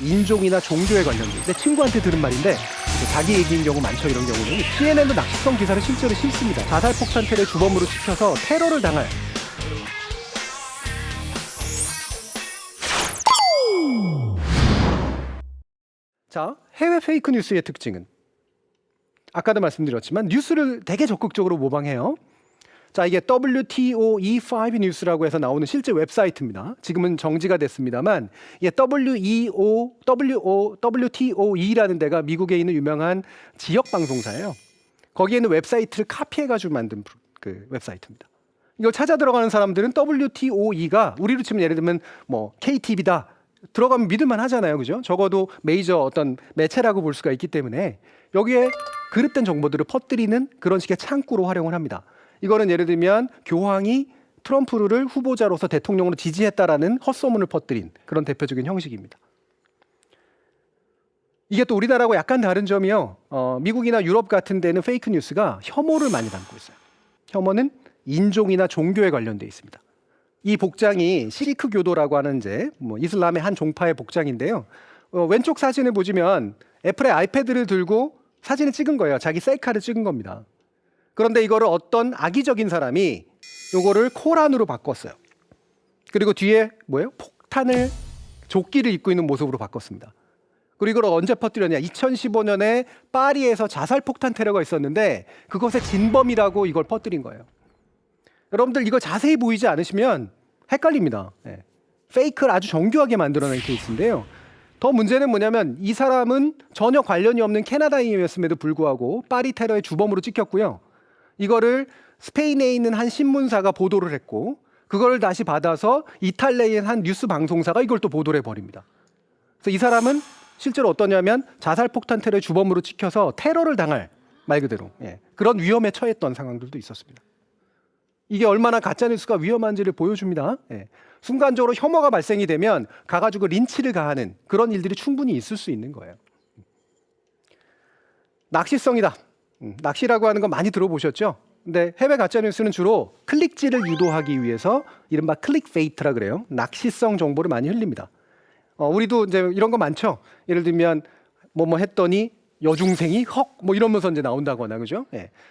인종이나 종교에 관련된 내 친구한테 들은 말인데 자기 얘기인 경우 많죠. 이런 경우는 CNN도 낚시성 기사를 실제로 실습니다. 자살폭탄 테러의 주범으로 찍혀서 테러를 당할 자, 해외 페이크 뉴스의 특징은 아까도 말씀드렸지만 뉴스를 되게 적극적으로 모방해요. 자, 이게 WTOE5 뉴스라고 해서 나오는 실제 웹사이트입니다. 지금은 정지가 됐습니다만 이게 WTOE라는 데가 미국에 있는 유명한 지역 방송사예요. 거기에 있는 웹사이트를 카피해가지고 만든 그 웹사이트입니다. 이걸 찾아 들어가는 사람들은 WTOE가 우리로 치면 예를 들면 뭐 KTV다 들어가면 믿을만 하잖아요, 그죠? 적어도 메이저 어떤 매체라고 볼 수가 있기 때문에 여기에 그릇된 정보들을 퍼뜨리는 그런 식의 창구로 활용을 합니다. 이거는 예를 들면 교황이 트럼프를 후보자로서 대통령으로 지지했다라는 헛소문을 퍼뜨린 그런 대표적인 형식입니다. 이게 또 우리나라하고 약간 다른 점이요. 미국이나 유럽 같은 데는 페이크 뉴스가 혐오를 많이 담고 있어요. 혐오는 인종이나 종교에 관련돼 있습니다. 이 복장이 시리크 교도라고 하는 이제 이슬람의 한 종파의 복장인데요. 왼쪽 사진을 보시면 애플의 아이패드를 들고 사진을 찍은 거예요. 자기 셀카를 찍은 겁니다. 그런데 이거를 어떤 악의적인 사람이 요거를 코란으로 바꿨어요. 그리고 뒤에 뭐예요? 폭탄을 조끼를 입고 있는 모습으로 바꿨습니다. 그리고 이걸 언제 퍼뜨렸냐? 2015년에 파리에서 자살폭탄 테러가 있었는데 그것의 진범이라고 이걸 퍼뜨린 거예요. 여러분들 이거 자세히 보이지 않으시면 헷갈립니다. 네. 페이크를 아주 정교하게 만들어낸 케이스인데요. 더 문제는 뭐냐면 이 사람은 전혀 관련이 없는 캐나다인이었음에도 불구하고 파리 테러의 주범으로 찍혔고요. 이거를 스페인에 있는 한 신문사가 보도를 했고 그걸 다시 받아서 이탈리아의 한 뉴스 방송사가 이걸 또 보도를 해버립니다. 그래서 이 사람은 실제로 어떠냐면 자살폭탄 테러의 주범으로 찍혀서 테러를 당할 말 그대로 그런 위험에 처했던 상황들도 있었습니다. 이게 얼마나 가짜뉴스가 위험한지를 보여줍니다. 순간적으로 혐오가 발생이 되면 가가지고 린치를 가하는 그런 일들이 충분히 있을 수 있는 거예요. 낚시성이다. 낚시라고 하는 거 많이 들어보셨죠? 근데 해외 가짜뉴스는 주로 클릭질을 유도하기 위해서 이른바 클릭베이트라 그래요. 낚시성 정보를 많이 흘립니다. 우리도 이제 이런 거 많죠. 예를 들면 뭐 했더니 여중생이 헉 뭐 이러면서 이제 나온다거나 그죠?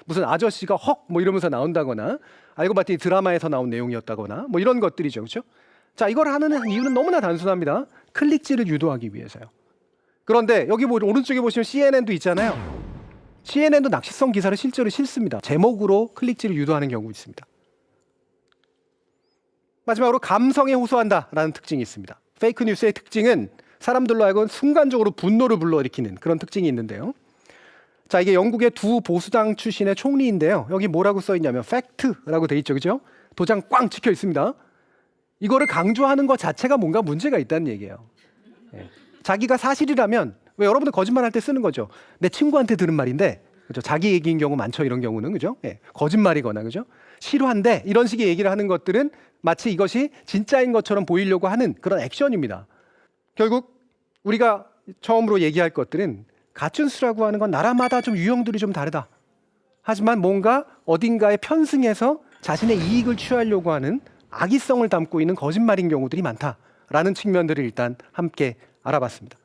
무슨 아저씨가 헉 뭐 이러면서 나온다거나 알고 봤더니 드라마에서 나온 내용이었다거나 뭐 이런 것들이죠, 그렇죠? 자, 이걸 하는 이유는 너무나 단순합니다. 클릭질을 유도하기 위해서요. 그런데 여기 오른쪽에 보시면 CNN도 있잖아요. CNN도 낚시성 기사를 실제로 실습니다. 제목으로 클릭질을 유도하는 경우 있습니다. 마지막으로 감성에 호소한다라는 특징이 있습니다. 페이크 뉴스의 특징은 사람들로 하여금 순간적으로 분노를 불러일으키는 그런 특징이 있는데요. 자, 이게 영국의 두 보수당 출신의 총리인데요. 여기 뭐라고 써 있냐면 팩트라고 돼 있죠, 그죠? 도장 꽝 찍혀 있습니다. 이거를 강조하는 것 자체가 뭔가 문제가 있다는 얘기예요. 자기가 사실이라면 왜 여러분들 거짓말할 때 쓰는 거죠? 내 친구한테 들은 말인데, 그죠? 자기 얘기인 경우 많죠, 이런 경우는 그죠? 거짓말이거나 그죠? 실화인데 이런 식의 얘기를 하는 것들은 마치 이것이 진짜인 것처럼 보이려고 하는 그런 액션입니다. 결국 우리가 처음으로 얘기할 것들은 가짜뉴스라고 하는 건 나라마다 좀 유형들이 좀 다르다. 하지만 뭔가 어딘가에 편승해서 자신의 이익을 취하려고 하는 악의성을 담고 있는 거짓말인 경우들이 많다라는 측면들을 일단 함께 알아봤습니다.